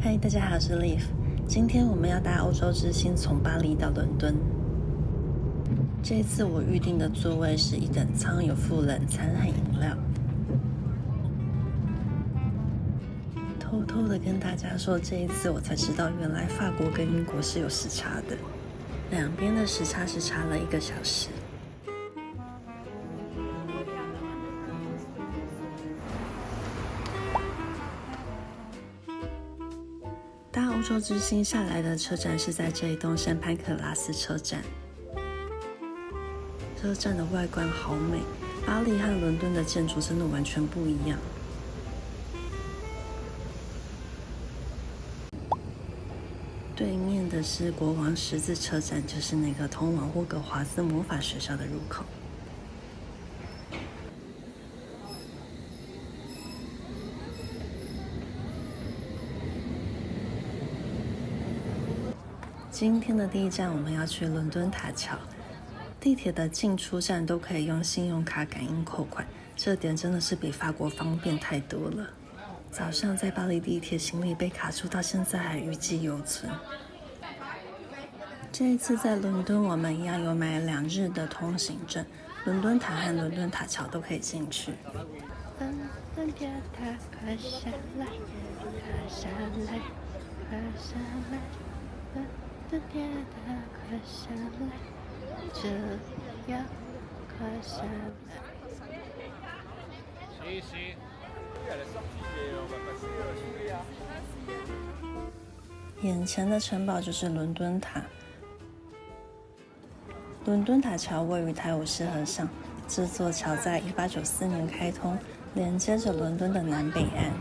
嗨，大家好，我是 Liv。今天我们要搭欧洲之星从巴黎到伦敦。这一次我预定的座位是一等舱，有附冷餐和饮料。偷偷的跟大家说，这一次我才知道，原来法国跟英国是有时差的，两边的时差是差了1个小时。搭欧洲之星下来的车站是在这一栋圣潘克拉斯车站。车站的外观好美，巴黎和伦敦的建筑真的完全不一样。对面的是国王十字车站，就是那个通往霍格华兹魔法学校的入口。今天的第一站我们要去伦敦塔桥，地铁的进出站都可以用信用卡感应扣款，这点真的是比法国方便太多了。早上在巴黎地铁行李被卡住，到现在还余悸犹存。这一次在伦敦我们一样有买2日的通行证，伦敦塔和伦敦塔桥都可以进去。伦敦塔快下来，快下来，快下来，伦敦塔快下来，这样快下来。眼前的城堡就是伦敦塔。伦敦塔桥位于泰晤士河上，这座桥在1894年开通，连接着伦敦的南北岸。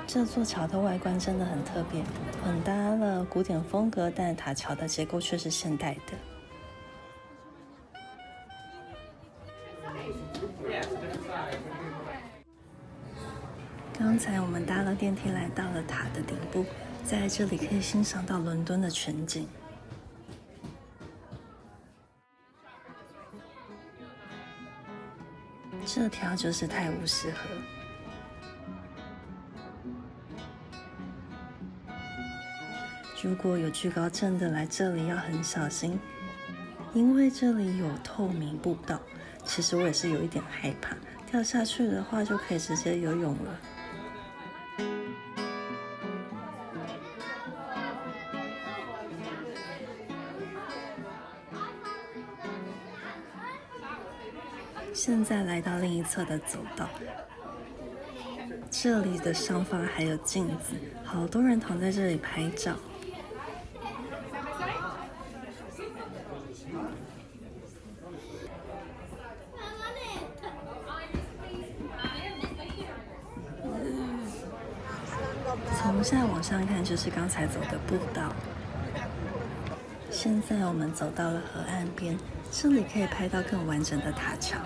这座桥的外观真的很特别，混搭了古典风格，但塔桥的结构却是现代的。刚才我们搭了电梯来到了塔的顶部，在这里可以欣赏到伦敦的全景。这条就是泰晤士河。如果有惧高症的来这里要很小心，因为这里有透明步道。其实我也是有一点害怕，掉下去的话就可以直接游泳了。现在来到另一侧的走道，这里的上方还有镜子，好多人躺在这里拍照。从下往上看就是刚才走的步道。现在我们走到了河岸边，这里可以拍到更完整的塔桥。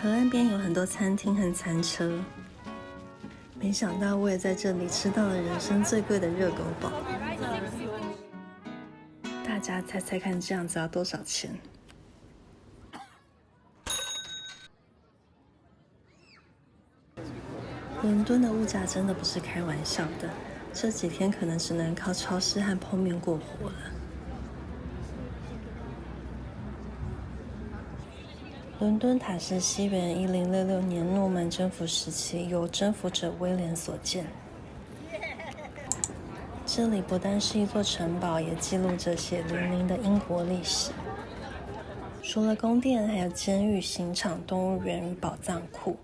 河岸边有很多餐厅和餐车，没想到我也在这里吃到了人生最贵的热狗堡。大家猜猜看，这样子要多少钱？伦敦的物价真的不是开玩笑的，这几天可能只能靠超市和泡面过活了。伦敦塔是西元1066年诺曼征服时期由征服者威廉所建。这里不但是一座城堡，也记录着血淋淋的英国历史。除了宫殿，还有监狱、刑场、动物园与宝藏库。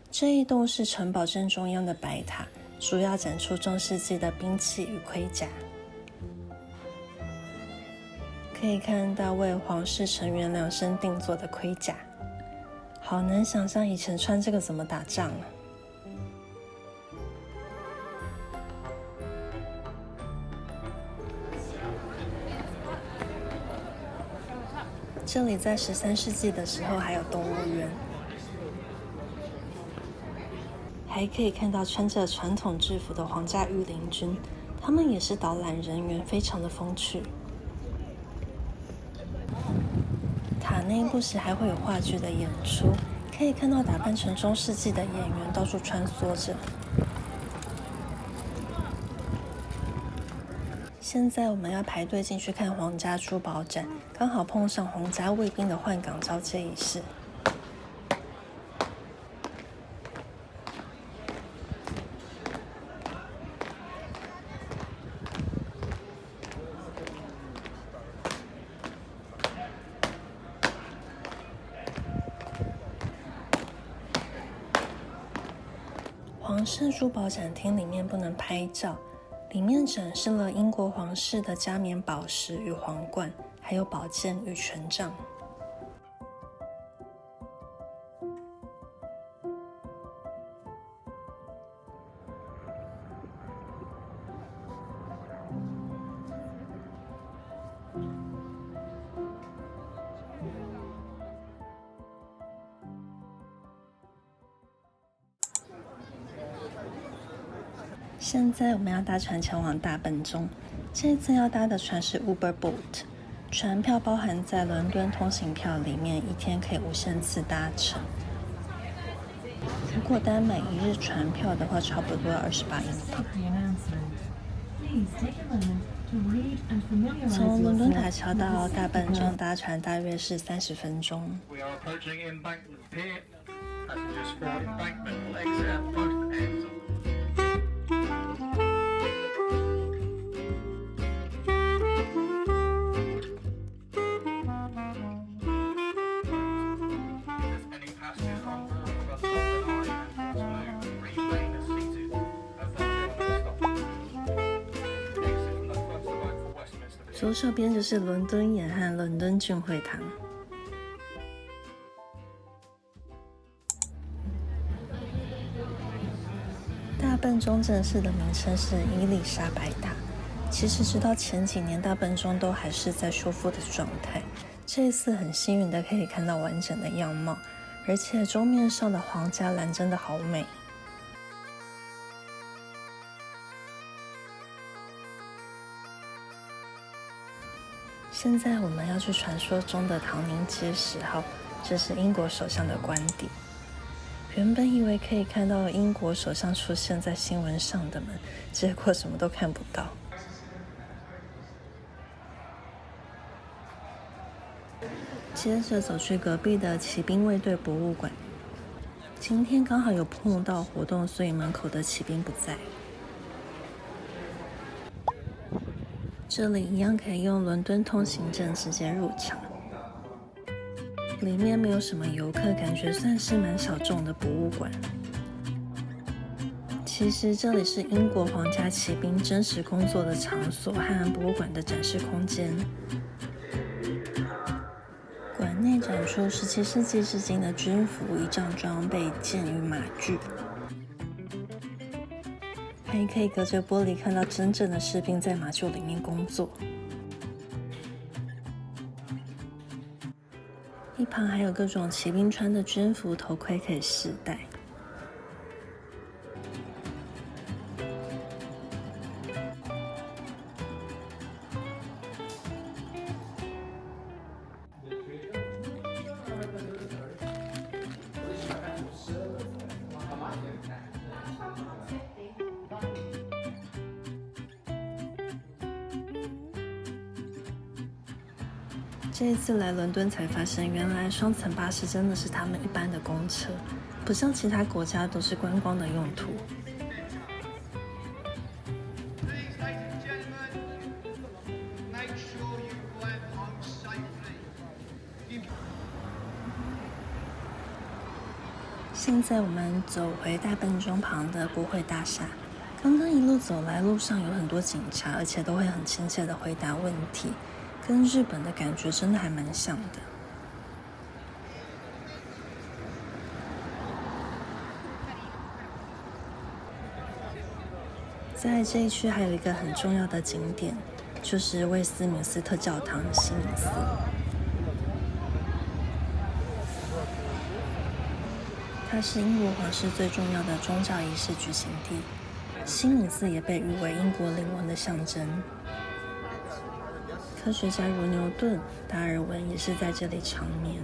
这一栋是城堡正中央的白塔，主要展出中世纪的兵器与盔甲。可以看到为皇室成员量身定做的盔甲，好难想象以前穿这个怎么打仗啊！这里在13世纪的时候还有动物园。还可以看到穿着传统制服的皇家御林军，他们也是导览人员，非常的风趣。内不时还会有话剧的演出，可以看到打扮成中世纪的演员到处穿梭着。现在我们要排队进去看皇家珠宝展，刚好碰上皇家卫兵的换岗交接仪式。皇室珠宝展厅里面不能拍照，里面展示了英国皇室的加冕宝石与皇冠，还有宝剑与权杖。现在我们要搭船前往大笨钟，这一次要搭的船是 Uber Boat， 船票包含在伦敦通行票里面，一天可以无限次搭乘。如果单买一日船票的话，差不多要28英镑。从伦敦塔桥到大笨钟搭船大约是30分钟。左手边就是伦敦眼和伦敦郡会堂。大笨钟正式的名称是伊丽莎白塔。其实直到前几年，大笨钟都还是在修复的状态。这一次很幸运的可以看到完整的样貌，而且钟面上的皇家蓝真的好美。现在我们要去传说中的唐宁街10号，这是英国首相的官邸。原本以为可以看到英国首相出现在新闻上的们，结果什么都看不到。接着走去隔壁的骑兵卫队博物馆。今天刚好有碰到活动，所以门口的骑兵不在。这里一样可以用伦敦通行证直接入场。里面没有什么游客，感觉算是蛮小众的博物馆。其实这里是英国皇家骑兵真实工作的场所和博物馆的展示空间。馆内展出17世纪至今的军服、仪仗装备、剑与马具。还可以隔着玻璃看到真正的士兵在马厩里面工作。一旁还有各种骑兵穿的军服、头盔可以试戴。这一次来伦敦才发现，原来双层巴士真的是他们一般的公车，不像其他国家都是观光的用途。现在我们走回大笨钟旁的国会大厦。刚刚一路走来，路上有很多警察，而且都会很亲切的回答问题。跟日本的感觉真的还蛮像的。在这一区还有一个很重要的景点，就是威斯敏斯特教堂西敏寺。它是英国皇室最重要的宗教仪式举行地，西敏寺也被誉为英国灵魂的象征。科学家如牛顿、达尔文也是在这里长眠。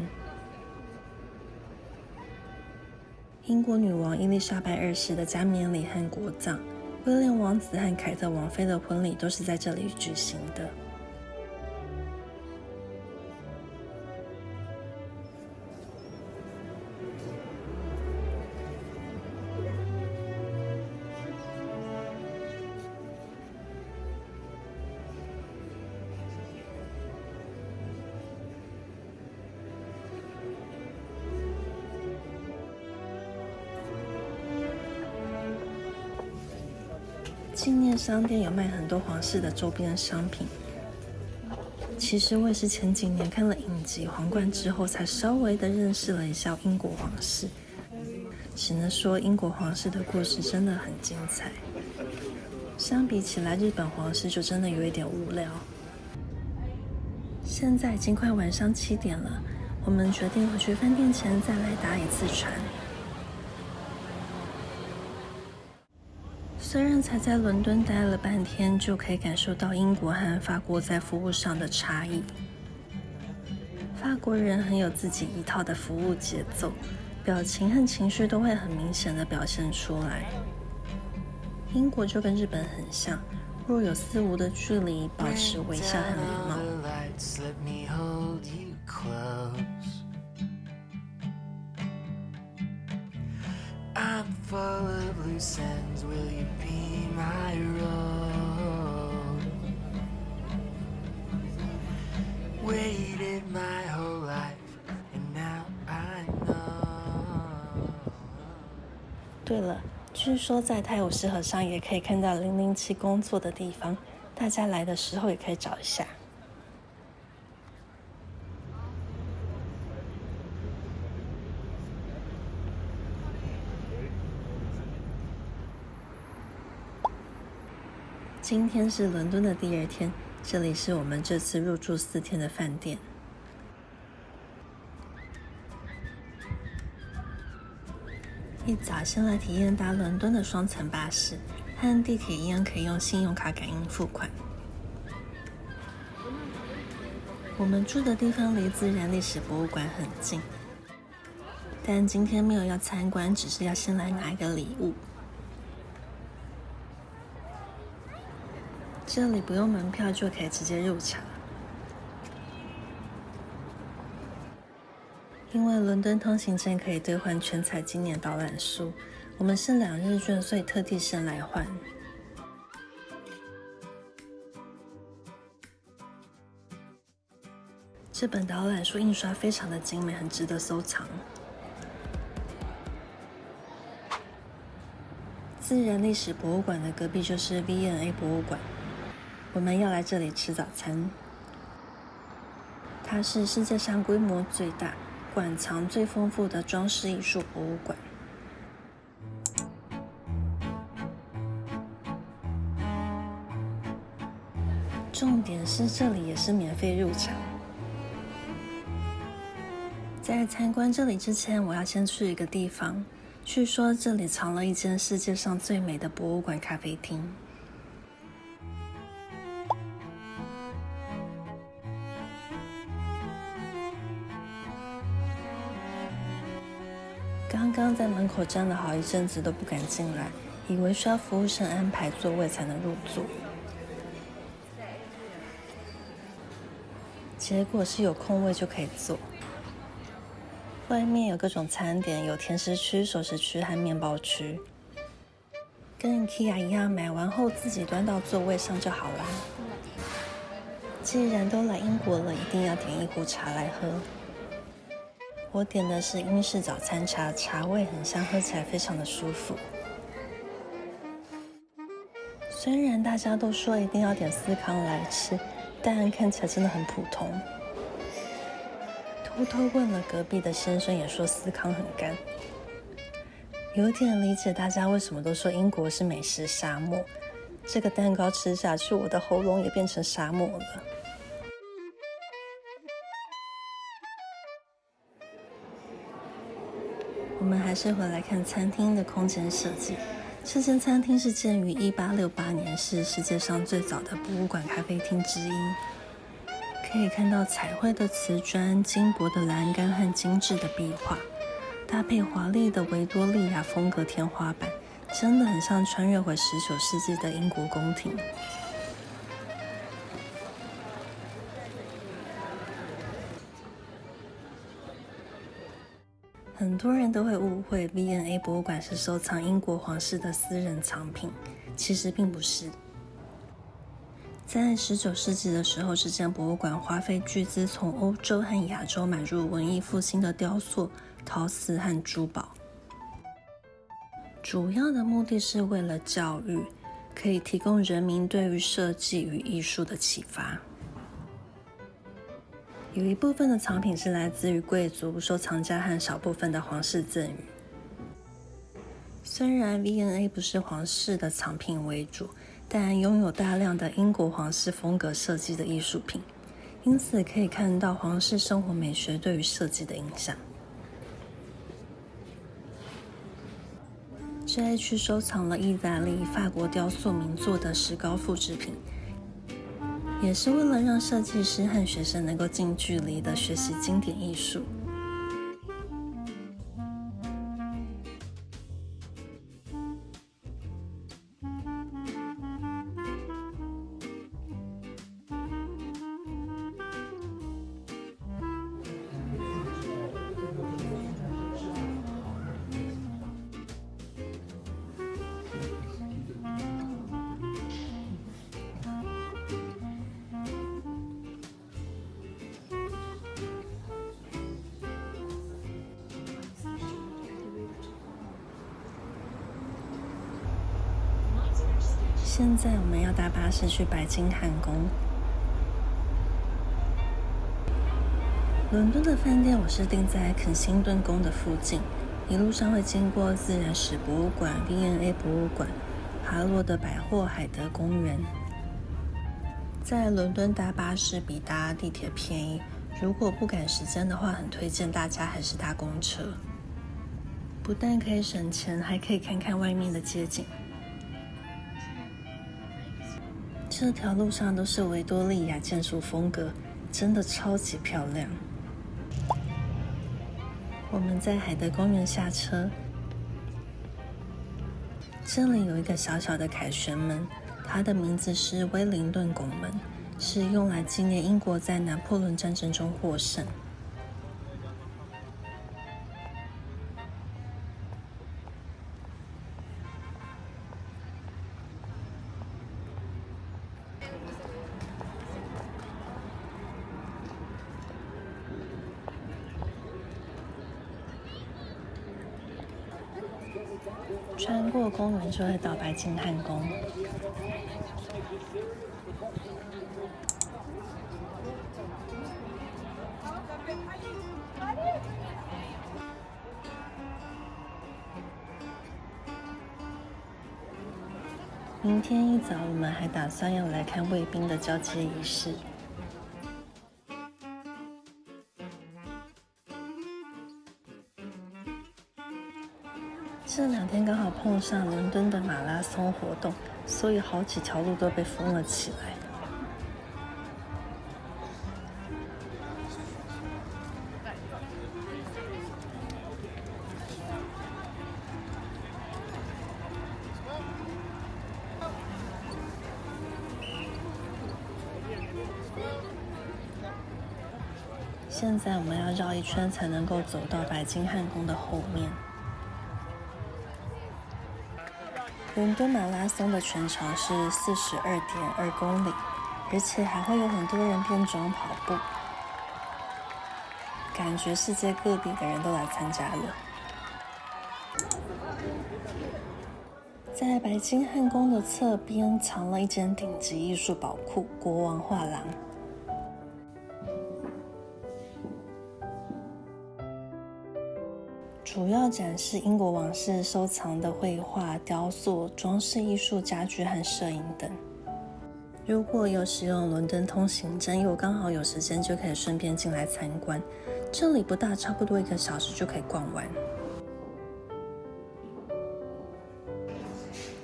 英国女王伊丽莎白二世的加冕礼和国葬，威廉王子和凯特王妃的婚礼都是在这里举行的。纪念商店有卖很多皇室的周边商品。其实我也是前几年看了影集《皇冠》之后，才稍微的认识了一下英国皇室。只能说英国皇室的故事真的很精彩，相比起来日本皇室就真的有一点无聊。现在已经快晚上7点了，我们决定回去饭店前再来搭一次船。虽然才在伦敦待了半天，就可以感受到英国和法国在服务上的差异。法国人很有自己一套的服务节奏，表情和情绪都会很明显的表现出来。英国就跟日本很像，若有似无的距离，保持微笑和礼貌。I'm full of loose ends, will you be my road? Waited my whole life, and now I know. 对了，据说在泰晤士河上也可以看到007工作的地方，大家来的时候也可以找一下。今天是伦敦的第2天，这里是我们这次入住4天的饭店。一早先来体验搭伦敦的双层巴士，和地铁一样可以用信用卡感应付款。我们住的地方离自然历史博物馆很近，但今天没有要参观，只是要先来拿一个礼物。这里不用门票就可以直接入场，因为伦敦通行证可以兑换全彩经典导览书，我们是2日券，所以特地先来换。这本导览书印刷非常的精美，很值得收藏。自然历史博物馆的隔壁就是 V&A 博物馆。我们要来这里吃早餐。它是世界上规模最大、馆藏最丰富的装饰艺术博物馆。重点是这里也是免费入场。在参观这里之前，我要先去一个地方，据说这里藏了一间世界上最美的博物馆咖啡厅。刚刚在门口站了好一阵子都不敢进来，以为需要服务生安排座位才能入座，结果是有空位就可以坐。外面有各种餐点，有甜食区、熟食区和面包区，跟 IKEA 一样，买完后自己端到座位上就好啦。既然都来英国了，一定要点一壶茶来喝。我点的是英式早餐茶，茶味很香，喝起来非常的舒服。虽然大家都说一定要点司康来吃，但看起来真的很普通。偷偷问了隔壁的先生，也说司康很干。有点理解大家为什么都说英国是美食沙漠。这个蛋糕吃下去，我的喉咙也变成沙漠了。我们还是回来看餐厅的空间设计。这间餐厅是建于1868年，是世界上最早的博物馆咖啡厅之一。可以看到彩绘的瓷砖、金箔的栏杆和精致的壁画，搭配华丽的维多利亚风格天花板，真的很像穿越回19世纪的英国宫廷。很多人都会误会 V&A 博物馆是收藏英国皇室的私人藏品，其实并不是。在19世纪的时候，这间博物馆花费巨资从欧洲和亚洲买入文艺复兴的雕塑、陶瓷和珠宝，主要的目的是为了教育，可以提供人民对于设计与艺术的启发。有一部分的藏品是来自于贵族、收藏家和少部分的皇室赠与。虽然 V&A 不是皇室的藏品为主，但拥有大量的英国皇室风格设计的艺术品，因此可以看到皇室生活美学对于设计的影响。这一区收藏了意大利、法国雕塑名作的石膏复制品，也是为了让设计师和学生能够近距离的学习经典艺术。现在我们要搭巴士去白金汉宫。伦敦的饭店我是订在肯辛顿宫的附近，一路上会经过自然史博物馆、V&A 博物馆、哈罗德百货、海德公园。在伦敦搭巴士比搭地铁便宜，如果不赶时间的话，很推荐大家还是搭公车。不但可以省钱，还可以看看外面的街景。这条路上都是维多利亚建筑风格，真的超级漂亮。我们在海德公园下车，这里有一个小小的凯旋门，它的名字是威灵顿拱门，是用来纪念英国在拿破仑战争中获胜。穿过公园就会到白金汉宫。明天一早，我们还打算要来看卫兵的交接仪式。这2天刚好碰上伦敦的马拉松活动，所以好几条路都被封了起来。现在我们要绕一圈才能够走到白金汉宫的后面。伦敦马拉松的全长是42.2公里，而且还会有很多人变装跑步，感觉世界各地的人都来参加了。在白金汉宫的侧边藏了一间顶级艺术宝库——国王画廊。主要展示英国王室收藏的绘画、雕塑、装饰艺术、家具和摄影等。如果有使用伦敦通行证，又刚好有时间，就可以顺便进来参观。这里不大，差不多1个小时就可以逛完。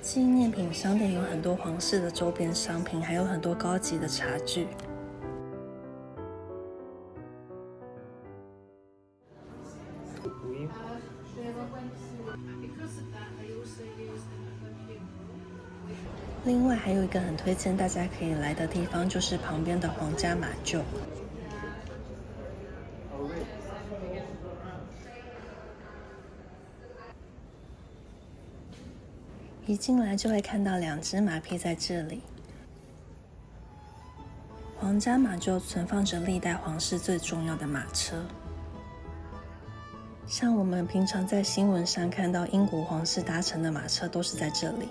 纪念品商店有很多皇室的周边商品，还有很多高级的茶具。另外还有一个很推荐大家可以来的地方，就是旁边的皇家马厩。一进来就会看到2只马匹在这里。皇家马厩存放着历代皇室最重要的马车，像我们平常在新闻上看到英国皇室搭乘的马车都是在这里。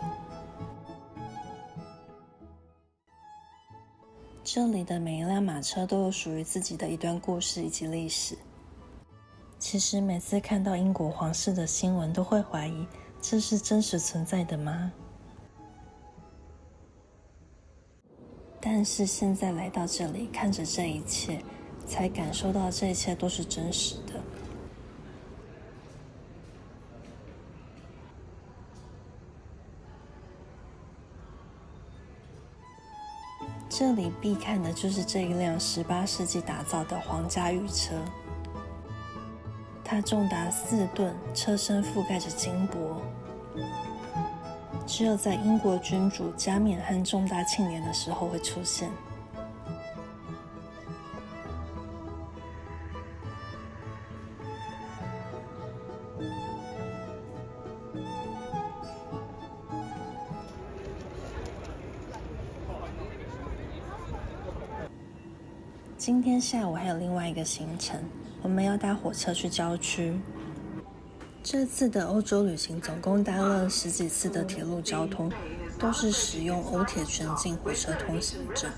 这里的每一辆马车都有属于自己的一段故事以及历史。其实每次看到英国皇室的新闻，都会怀疑这是真实存在的吗？但是现在来到这里，看着这一切，才感受到这一切都是真实的。这里必看的就是这一辆18世纪打造的皇家御车，它重达4吨，车身覆盖着金箔，只有在英国君主加冕和重大庆典的时候会出现。今天下午还有另外一个行程，我们要搭火车去郊区。这次的欧洲旅行总共搭了10几次的铁路交通，都是使用欧铁全境火车通行证，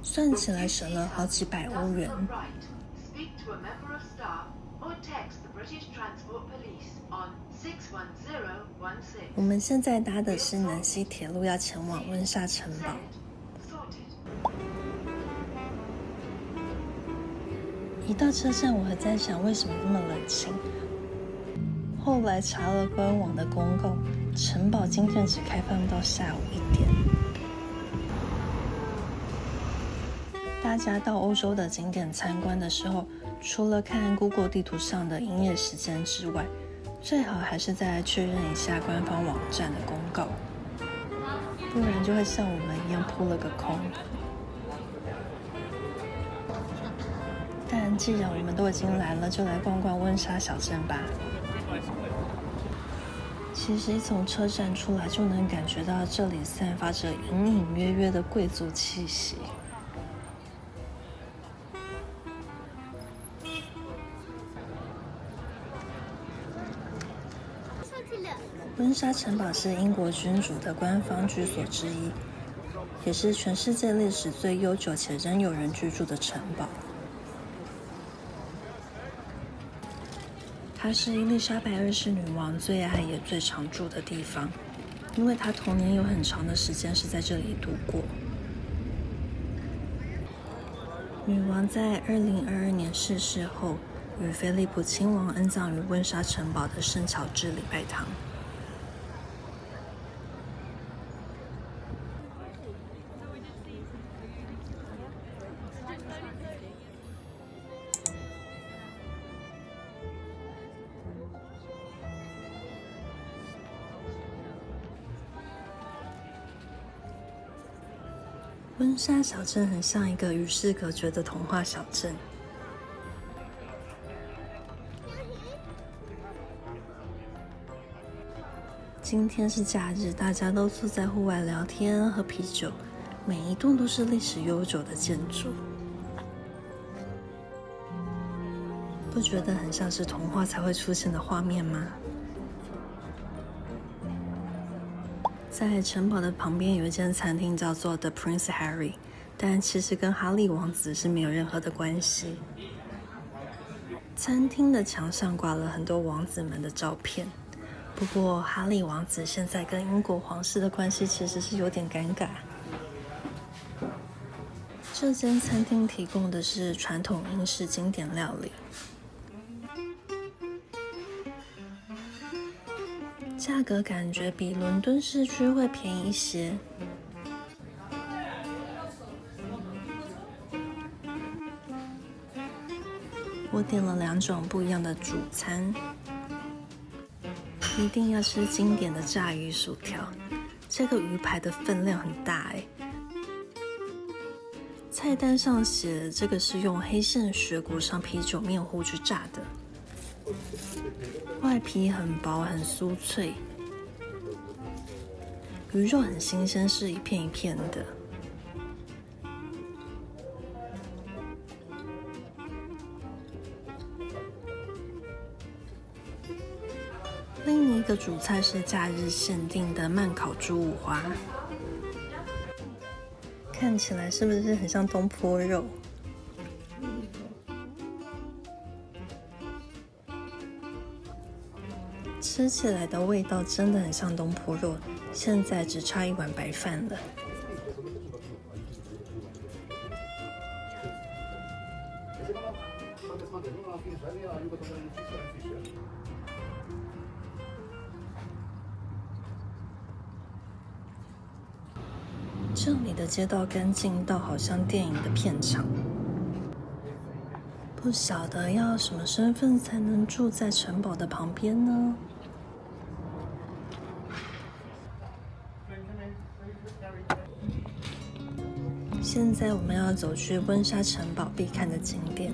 算起来省了好几百欧元。我们现在搭的是南西铁路，要前往温莎城堡。一到车站，我还在想为什么这么冷清。后来查了官网的公告，城堡今天只开放到下午1点。大家到欧洲的景点参观的时候，除了看 Google 地图上的营业时间之外，最好还是再来确认一下官方网站的公告，不然就会像我们一样扑了个空。但既然我们都已经来了，就来逛逛温莎小镇吧。其实从车站出来就能感觉到这里散发着隐隐约约的贵族气息。温莎城堡是英国君主的官方居所之一，也是全世界历史最悠久且仍有人居住的城堡。它是伊丽莎白2世女王最爱也最常住的地方，因为她童年有很长的时间是在这里度过。女王在2022年逝世后，与菲利普亲王安葬于温莎城堡的圣乔治礼拜堂。温莎小镇很像一个与世隔绝的童话小镇。今天是假日，大家都坐在户外聊天、喝啤酒，每一栋都是历史悠久的建筑，不觉得很像是童话才会出现的画面吗？在城堡的旁边有一间餐厅叫做 The Prince Harry， 但其实跟哈利王子是没有任何的关系。餐厅的墙上挂了很多王子们的照片，不过哈利王子现在跟英国皇室的关系其实是有点尴尬。这间餐厅提供的是传统英式经典料理，价格感觉比伦敦市区会便宜一些。我点了2种不一样的主餐，一定要吃经典的炸鱼薯条，这个鱼排的分量很大哎。菜单上写这个是用黑线雪裹上啤酒面糊去炸的，外皮很薄很酥脆，鱼肉很新鲜，是一片一片的。另一个主菜是假日限定的慢烤猪五花，看起来是不是很像东坡肉？吃起来的味道真的很像东坡肉，现在只差一碗白饭了。这里的街道干净到好像电影的片场。不晓得要什么身份才能住在城堡的旁边呢？现在我们要走去温莎城堡必看的景点。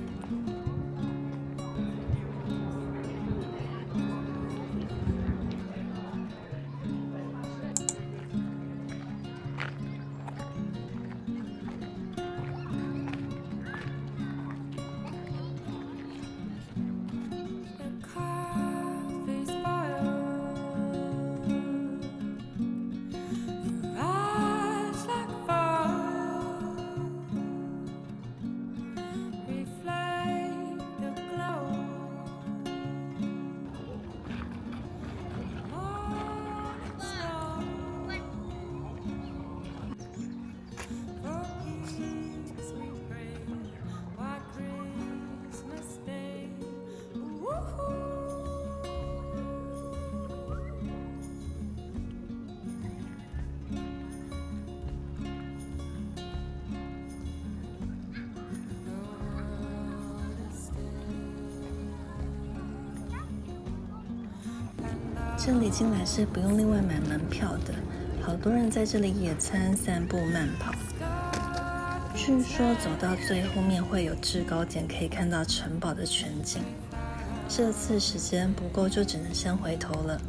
这里进来是不用另外买门票的，好多人在这里野餐、散步、慢跑。据说走到最后面会有制高点，可以看到城堡的全景。这次时间不够，就只能先回头了。